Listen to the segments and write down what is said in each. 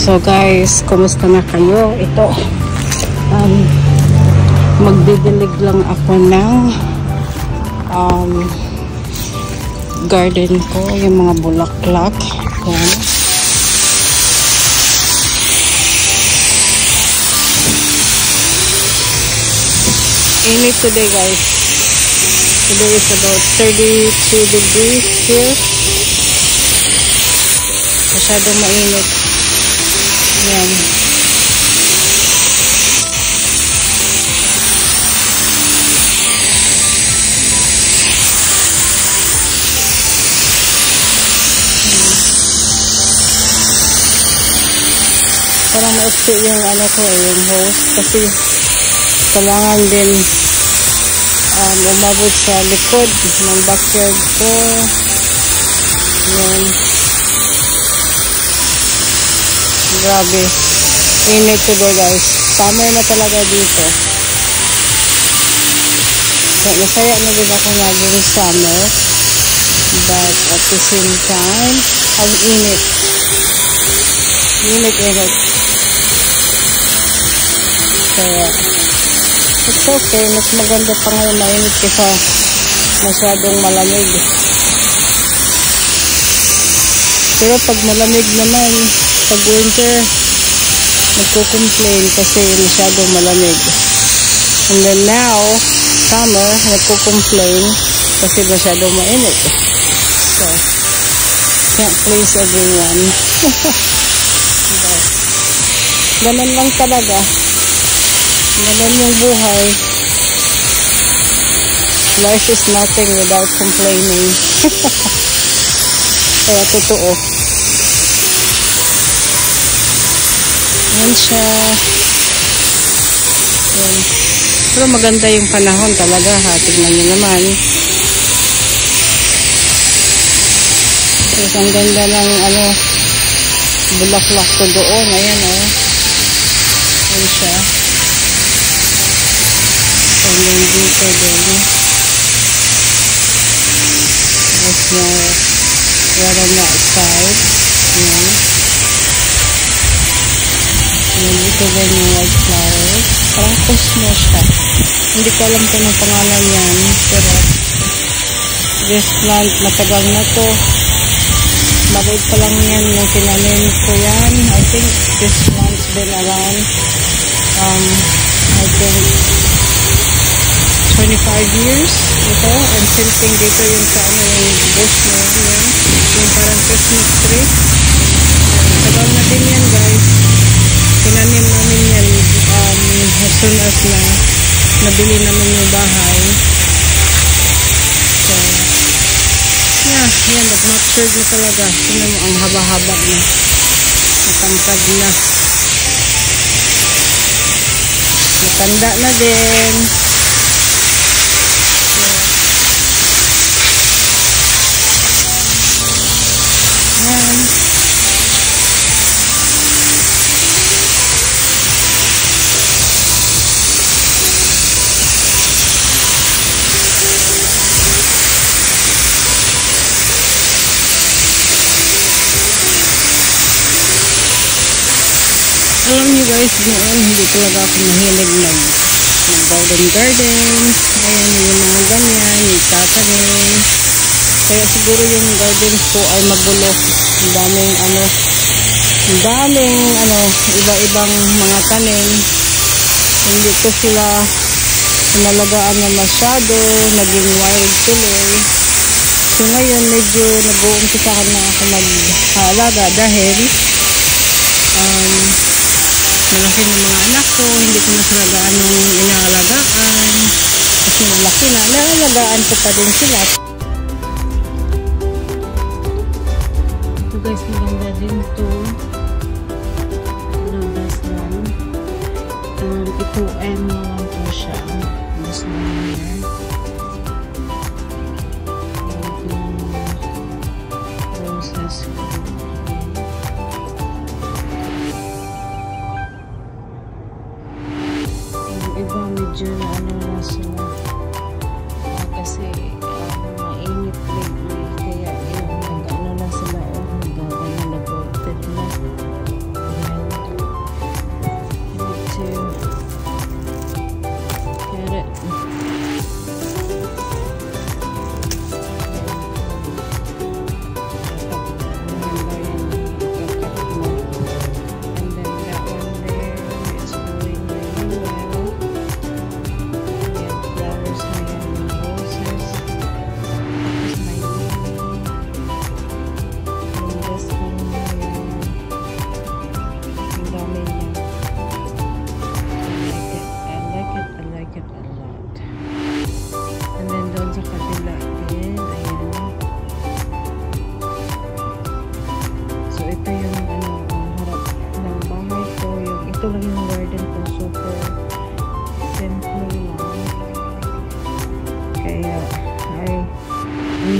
So guys, kumusta na kayo? Ito, magdidilig lang ako ng garden ko, yung mga bulaklak. Yan. Init today guys. Today is about 32 degrees here. Masyadong mainit. Yan. Parang maiksi yung ano ko, yung hose. Kasi kailangan din umabot sa likod ng backyard ko. Yan. Grabe. Init today guys. Summer na talaga dito. So, nasaya na din ako naging summer. But at the same time, ang init. Init. Kaya, it's okay. Mas maganda pa ngayon mainit kaysa masyadong malamig. Pero pag malamig naman, pag winter, nagko-complain kasi masyadong malamig. And then now, summer, nagko-complain kasi masyadong mainit. So, can't please everyone. But, ganun lang talaga. Ganun yung buhay. Life is nothing without complaining. Kaya totoo. Yan siya. Yan. Pero maganda yung panahon talaga ha. Tignan nyo naman. Tapos ang ganda ng bulaklak ko doon. Ayan o. Yan siya. And then dito din. There's more right on that side. Ayan. And ito din yung white flowers. Parang cosmos siya. Hindi ko alam kung anong pangalan yan. Pero this plant matagal na to. Maliit pa lang yan yung tinanim ko yan. I think this one's been around I think 25 years ito. And silting dito yung sa yung bush na yan. Yung parang Christmas tree. Matagal na din yan guys. Tinanim namin yan as soon as na nabili namin yung bahay. So, yeah, yan, nag-matured na talaga. Tingnan mo, ang haba-haba na. Matangkad na. Matanda na din. So, yan. Alam niyo guys, noon hindi talaga ako mahilig mag-garden. Ayan, yung mga ganyan, yung tatanim. Kaya siguro yung garden ko ay magulo. Ang daming iba-ibang mga tanim. Hindi ko sila nalagaan na masyado, naging wild tuloy. So ngayon medyo nag-uumpisa na ako mag-alaga dahil malaki ng mga anak ko, hindi ko na talaga inaalagaan kasi malaki na, naalagaan ko pa din sila. Ito guys, maganda din to. Lubas lang. Ito M lang po siya. Lubas lang yan. Roses. Iba medyo na sila kasi mainit lately kaya yung nag-ano na sila nag-volted na dahil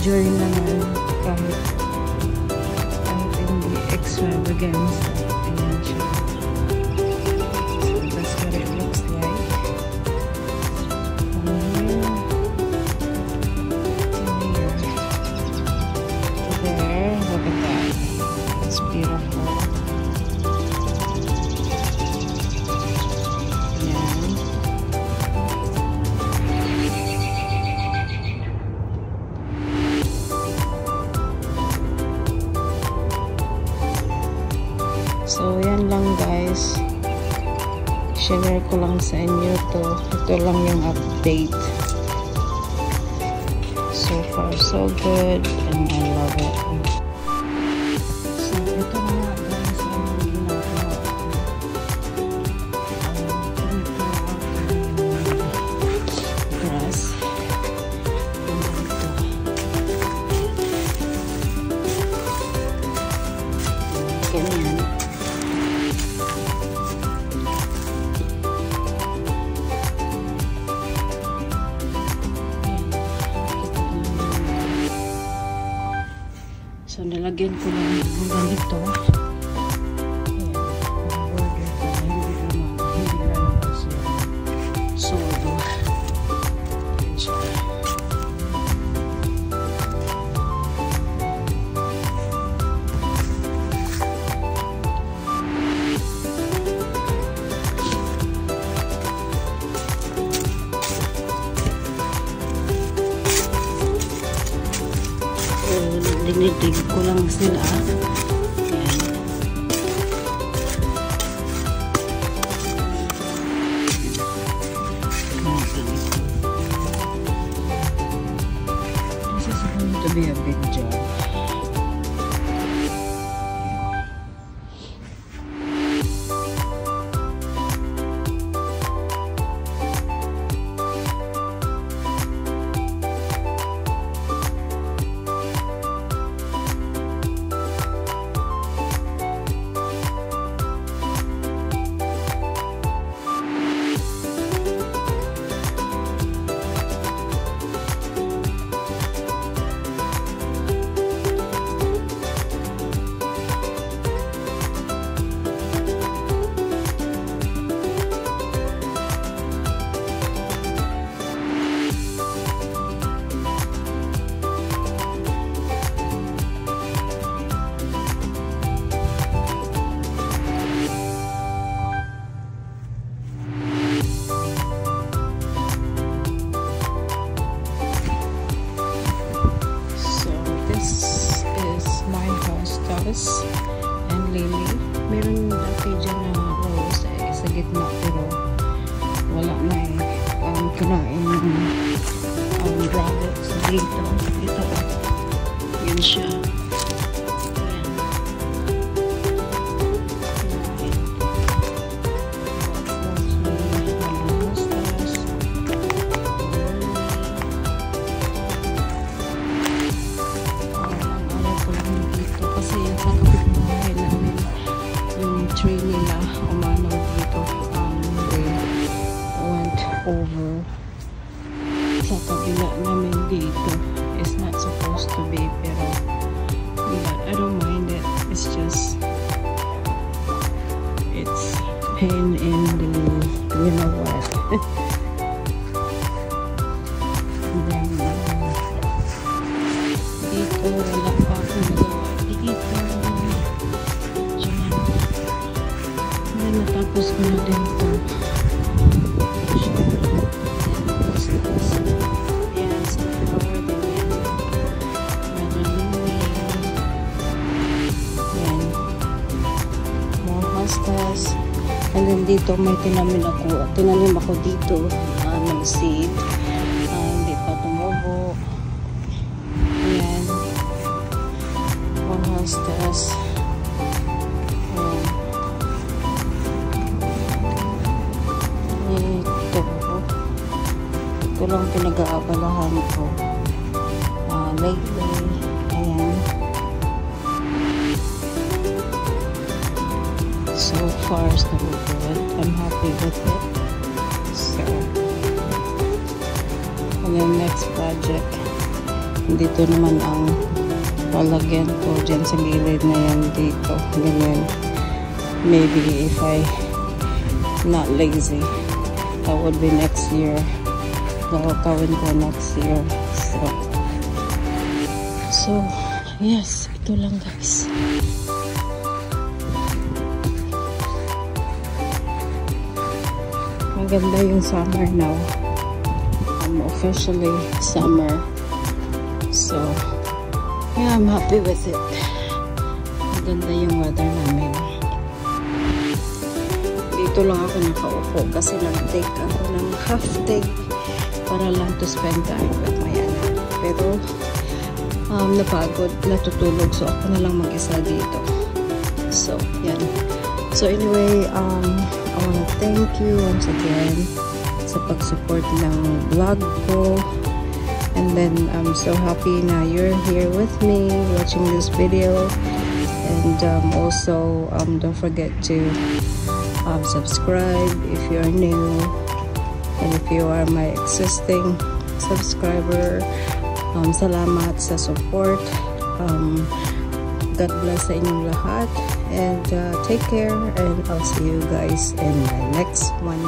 enjoy naman kahit hindi extravagance. Ayan siya. So that's what it looks like. From here to here to there. Look at that. It's beautiful. So, yan lang guys. Share ko lang sa inyo to. Ito lang yung update. So far, so good. And I love it. So, ito na nga guys. Ang ginagawa ko. Grass. Ganyan. So, nilagyan ko lang ng ganito. Ayan. Ang border ko. Hindi lalabas yun. So, ayan siya. Dinidig ko lang sila. Ayan. This is going to be a big job. And Lily. Meron dati dyan na rose sa gitna pero wala na kinain ng rabbits dito. Yan siya. Tree nila umano dito they went over sa kabila namin dito. It's not supposed to be pero but I don't mind it. It's just it's pain in the you know what. And then dito wala pa ako nagawa dito. Natapos ko na din ito. Ayan, sa flower din yan. Ayan. More hostas. And then dito may tinanim ako dito ng seed. Hindi pa tumubo. Ayan. More hostas. Ito lang pinag-aabalahan ko lately. Ayan. So far so good. I'm happy with it. So and then next project Dito naman ang lalagyan ko dyan sa gilid na yan dito. Ganyan. Maybe if I not lazy, that would be next year. Gagawin ko next year. So yes, ito lang guys. Maganda yung summer now. Officially summer. So yeah, I'm happy with it. Maganda yung weather namin. Dito lang ako nakaupo kasi nag-take ako ng half day para lang to spend time with my anak. Pero napagod, natutulog, so ako na lang mag-isa dito. So yan. So anyway, I wanna thank you once again sa pag-support ng vlog ko. And then I'm so happy na you're here with me watching this video. And also don't forget to subscribe if you're new, and if you are my existing subscriber, salamat sa support. God bless sa inyong lahat, and take care, and I'll see you guys in my next one.